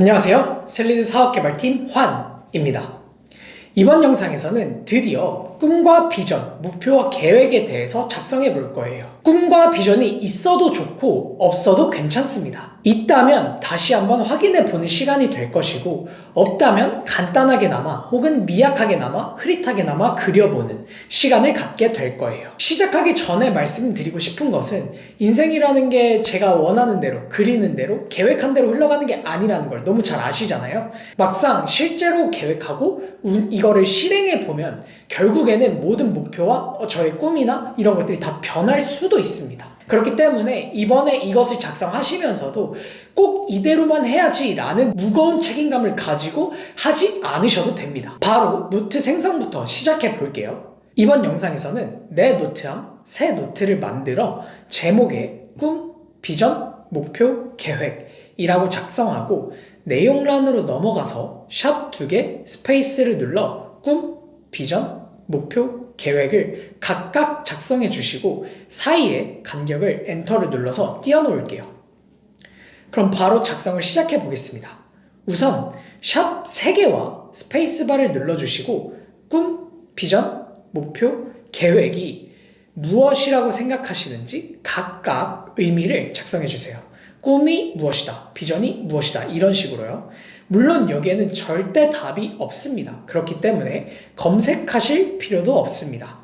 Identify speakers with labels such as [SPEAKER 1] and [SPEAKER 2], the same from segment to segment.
[SPEAKER 1] 안녕하세요. 셀리드 사업개발팀 환입니다. 이번 영상에서는 드디어 꿈과 비전, 목표와 계획에 대해서 작성해 볼 거예요. 꿈과 비전이 있어도 좋고 없어도 괜찮습니다. 있다면 다시 한번 확인해 보는 시간이 될 것이고, 없다면 간단하게나마 혹은 미약하게나마 흐릿하게나마 그려보는 시간을 갖게 될 거예요. 시작하기 전에 말씀드리고 싶은 것은 인생이라는 게 제가 원하는 대로, 그리는 대로, 계획한 대로 흘러가는 게 아니라는 걸 너무 잘 아시잖아요. 막상 실제로 계획하고 이거를 실행해 보면 결국에는 모든 목표와 저의 꿈이나 이런 것들이 다 변할 수도 있습니다. 그렇기 때문에 이번에 이것을 작성하시면서도 꼭 이대로만 해야지 라는 무거운 책임감을 가지고 하지 않으셔도 됩니다. 바로 노트 생성부터 시작해 볼게요. 이번 영상에서는 내 노트함, 새 노트를 만들어 제목에 꿈, 비전, 목표, 계획이라고 작성하고 내용란으로 넘어가서 샵 2개 스페이스를 눌러 꿈, 비전, 목표, 계획을 각각 작성해 주시고 사이에 간격을 엔터를 눌러서 띄워 놓을게요. 그럼 바로 작성을 시작해 보겠습니다. 우선 샵 3개와 스페이스바를 눌러주시고 꿈, 비전, 목표, 계획이 무엇이라고 생각하시는지 각각 의미를 작성해 주세요. 꿈이 무엇이다, 비전이 무엇이다, 이런 식으로요. 물론 여기에는 절대 답이 없습니다. 그렇기 때문에 검색하실 필요도 없습니다.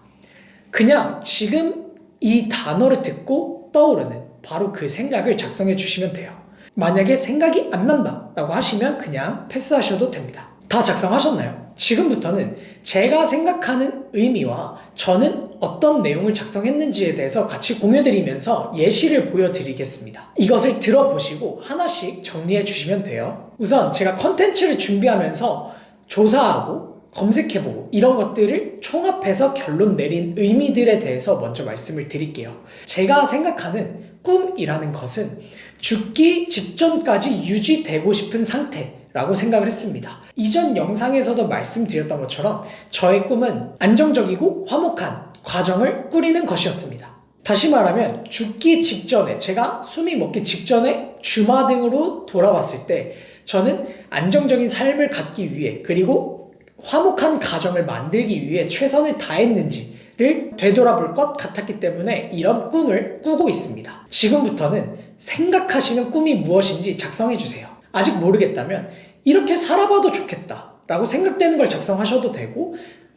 [SPEAKER 1] 그냥 지금 이 단어를 듣고 떠오르는 바로 그 생각을 작성해 주시면 돼요. 만약에 생각이 안 난다 라고 하시면 그냥 패스하셔도 됩니다. 다 작성하셨나요? 지금부터는 제가 생각하는 의미와 저는 어떤 내용을 작성했는지에 대해서 같이 공유드리면서 예시를 보여드리겠습니다. 이것을 들어보시고 하나씩 정리해 주시면 돼요. 우선 제가 컨텐츠를 준비하면서 조사하고 검색해보고 이런 것들을 총합해서 결론 내린 의미들에 대해서 먼저 말씀을 드릴게요. 제가 생각하는 꿈이라는 것은 죽기 직전까지 유지되고 싶은 상태라고 생각을 했습니다. 이전 영상에서도 말씀드렸던 것처럼 저의 꿈은 안정적이고 화목한 과정을 꾸리는 것이었습니다. 다시 말하면 죽기 직전에, 제가 숨이 먹기 직전에 주마등으로 돌아왔을 때 저는 안정적인 삶을 갖기 위해, 그리고 화목한 가정을 만들기 위해 최선을 다했는지를 되돌아볼 것 같았기 때문에 이런 꿈을 꾸고 있습니다. 지금부터는 생각하시는 꿈이 무엇인지 작성해 주세요. 아직 모르겠다면 이렇게 살아봐도 좋겠다 라고 생각되는 걸 작성하셔도 되고,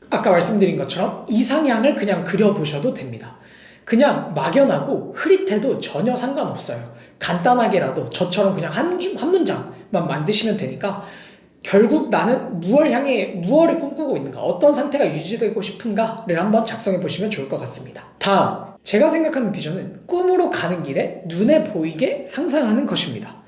[SPEAKER 1] 아까 말씀드린 것처럼 이상향을 그냥 그려보셔도 됩니다. 그냥 막연하고 흐릿해도 전혀 상관없어요. 간단하게라도 저처럼 그냥 한 문장만 만드시면 되니까 결국 나는 무엇을 꿈꾸고 있는가, 어떤 상태가 유지되고 싶은가를 한번 작성해 보시면 좋을 것 같습니다. 다음, 제가 생각하는 비전은 꿈으로 가는 길에 눈에 보이게 상상하는 것입니다.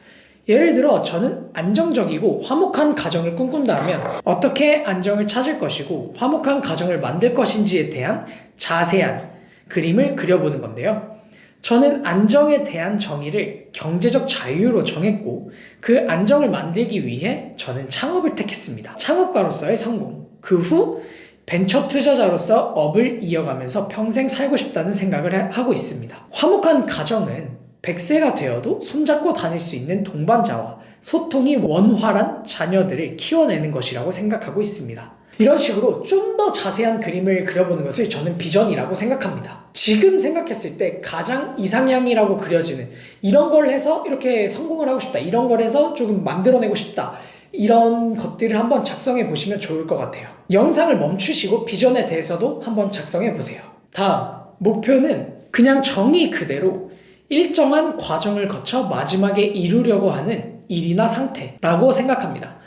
[SPEAKER 1] 예를 들어 저는 안정적이고 화목한 가정을 꿈꾼다면 어떻게 안정을 찾을 것이고 화목한 가정을 만들 것인지에 대한 자세한 그림을 그려보는 건데요. 저는 안정에 대한 정의를 경제적 자유로 정했고 그 안정을 만들기 위해 저는 창업을 택했습니다. 창업가로서의 성공, 그 후 벤처 투자자로서 업을 이어가면서 평생 살고 싶다는 생각을 하고 있습니다. 화목한 가정은 100세가 되어도 손잡고 다닐 수 있는 동반자와 소통이 원활한 자녀들을 키워내는 것이라고 생각하고 있습니다. 이런 식으로 좀 더 자세한 그림을 그려보는 것을 저는 비전이라고 생각합니다. 지금 생각했을 때 가장 이상향이라고 그려지는 이런 걸 해서 이렇게 성공을 하고 싶다, 이런 걸 해서 조금 만들어내고 싶다, 이런 것들을 한번 작성해 보시면 좋을 것 같아요. 영상을 멈추시고 비전에 대해서도 한번 작성해 보세요. 다음, 목표는 그냥 정의 그대로 일정한 과정을 거쳐 마지막에 이루려고 하는 일이나 상태라고 생각합니다.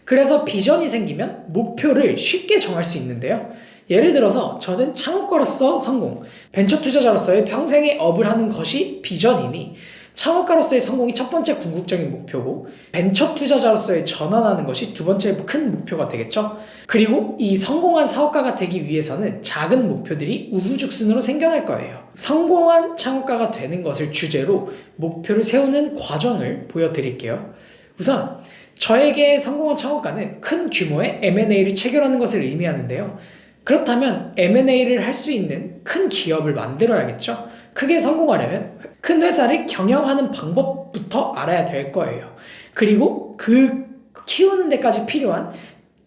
[SPEAKER 1] 그래서 비전이 생기면 목표를 쉽게 정할 수 있는데요. 예를 들어서 저는 창업가로서 성공, 벤처 투자자로서의 평생의 업을 하는 것이 비전이니 창업가로서의 성공이 첫 번째 궁극적인 목표고 벤처 투자자로서의 전환하는 것이 두 번째 큰 목표가 되겠죠. 그리고 이 성공한 사업가가 되기 위해서는 작은 목표들이 우후죽순으로 생겨날 거예요. 성공한 창업가가 되는 것을 주제로 목표를 세우는 과정을 보여드릴게요. 우선 저에게 성공한 창업가는 큰 규모의 M&A를 체결하는 것을 의미하는데요. 그렇다면 M&A를 할 수 있는 큰 기업을 만들어야겠죠. 크게 성공하려면 큰 회사를 경영하는 방법부터 알아야 될 거예요. 그리고 그 키우는 데까지 필요한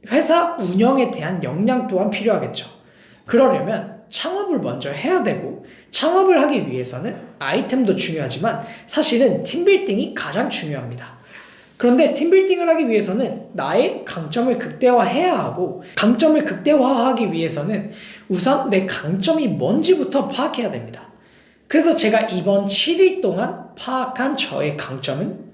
[SPEAKER 1] 회사 운영에 대한 역량 또한 필요하겠죠. 그러려면 창업을 먼저 해야 되고, 창업을 하기 위해서는 아이템도 중요하지만 사실은 팀빌딩이 가장 중요합니다. 그런데 팀빌딩을 하기 위해서는 나의 강점을 극대화해야 하고, 강점을 극대화하기 위해서는 우선 내 강점이 뭔지부터 파악해야 됩니다. 그래서 제가 이번 7일 동안 파악한 저의 강점은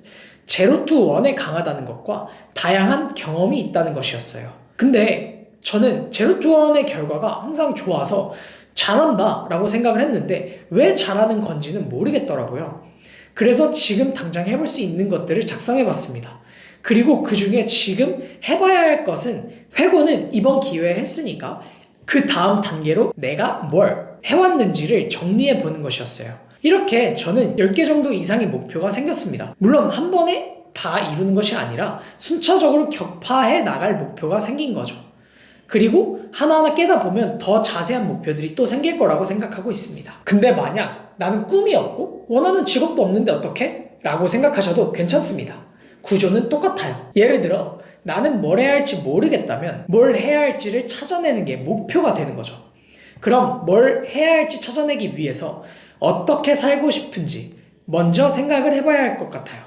[SPEAKER 1] 제로 투 원에 강하다는 것과 다양한 경험이 있다는 것이었어요. 근데 저는 제로 투 원의 결과가 항상 좋아서 잘한다 라고 생각을 했는데 왜 잘하는 건지는 모르겠더라고요. 그래서 지금 당장 해볼 수 있는 것들을 작성해 봤습니다. 그리고 그 중에 지금 해봐야 할 것은, 회고는 이번 기회에 했으니까 그 다음 단계로 내가 뭘 해왔는지를 정리해 보는 것이었어요. 이렇게 저는 10개 정도 이상의 목표가 생겼습니다. 물론 한 번에 다 이루는 것이 아니라 순차적으로 격파해 나갈 목표가 생긴 거죠. 그리고 하나하나 깨다 보면 더 자세한 목표들이 또 생길 거라고 생각하고 있습니다. 근데 만약 나는 꿈이 없고 원하는 직업도 없는데 어떡해? 라고 생각하셔도 괜찮습니다. 구조는 똑같아요. 예를 들어 나는 뭘 해야 할지 모르겠다면 뭘 해야 할지를 찾아내는 게 목표가 되는 거죠. 그럼 뭘 해야 할지 찾아내기 위해서 어떻게 살고 싶은지 먼저 생각을 해봐야 할 것 같아요.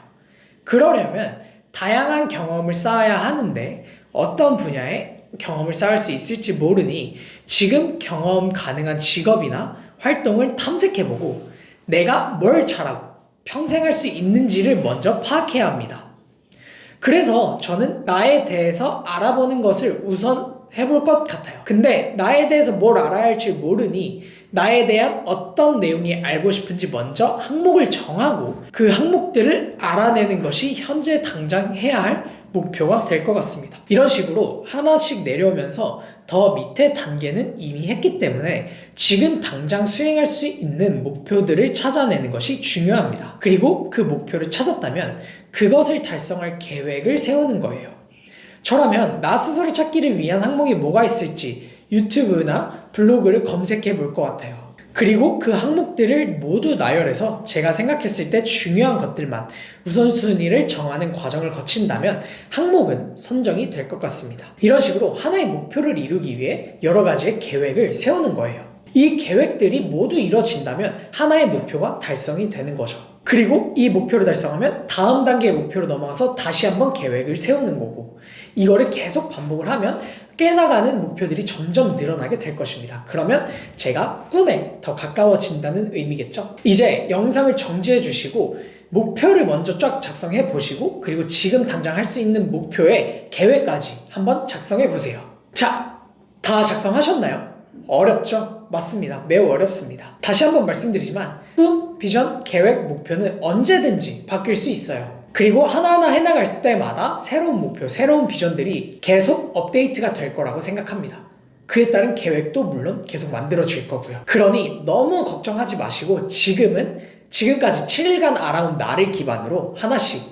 [SPEAKER 1] 그러려면 다양한 경험을 쌓아야 하는데 어떤 분야에 경험을 쌓을 수 있을지 모르니 지금 경험 가능한 직업이나 활동을 탐색해보고 내가 뭘 잘하고 평생 할 수 있는지를 먼저 파악해야 합니다. 그래서 저는 나에 대해서 알아보는 것을 우선 해볼 것 같아요. 근데 나에 대해서 뭘 알아야 할지 모르니 나에 대한 어떤 내용이 알고 싶은지 먼저 항목을 정하고 그 항목들을 알아내는 것이 현재 당장 해야 할 목표가 될 것 같습니다. 이런 식으로 하나씩 내려오면서 더 밑에 단계는 이미 했기 때문에 지금 당장 수행할 수 있는 목표들을 찾아내는 것이 중요합니다. 그리고 그 목표를 찾았다면 그것을 달성할 계획을 세우는 거예요. 저라면 나 스스로 찾기를 위한 항목이 뭐가 있을지 유튜브나 블로그를 검색해 볼 것 같아요. 그리고 그 항목들을 모두 나열해서 제가 생각했을 때 중요한 것들만 우선순위를 정하는 과정을 거친다면 항목은 선정이 될 것 같습니다. 이런 식으로 하나의 목표를 이루기 위해 여러 가지의 계획을 세우는 거예요. 이 계획들이 모두 이뤄진다면 하나의 목표가 달성이 되는 거죠. 그리고 이 목표를 달성하면 다음 단계의 목표로 넘어가서 다시 한번 계획을 세우는 거고, 이거를 계속 반복을 하면 깨나가는 목표들이 점점 늘어나게 될 것입니다. 그러면 제가 꿈에 더 가까워진다는 의미겠죠? 이제 영상을 정지해 주시고 목표를 먼저 쫙 작성해 보시고, 그리고 지금 당장 할 수 있는 목표의 계획까지 한번 작성해 보세요. 자, 다 작성하셨나요? 어렵죠? 맞습니다. 매우 어렵습니다. 다시 한번 말씀드리지만 꿈, 비전, 계획, 목표는 언제든지 바뀔 수 있어요. 그리고 하나하나 해나갈 때마다 새로운 목표, 새로운 비전들이 계속 업데이트가 될 거라고 생각합니다. 그에 따른 계획도 물론 계속 만들어질 거고요. 그러니 너무 걱정하지 마시고 지금까지 7일간 알아온 나를 기반으로 하나씩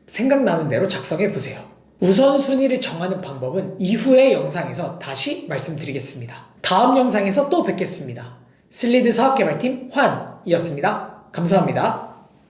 [SPEAKER 1] 생각나는 대로 작성해 보세요. 우선순위를 정하는 방법은 이후의 영상에서 다시 말씀드리겠습니다. 다음 영상에서 또 뵙겠습니다. 슬리드 사업개발팀 환이었습니다. 감사합니다.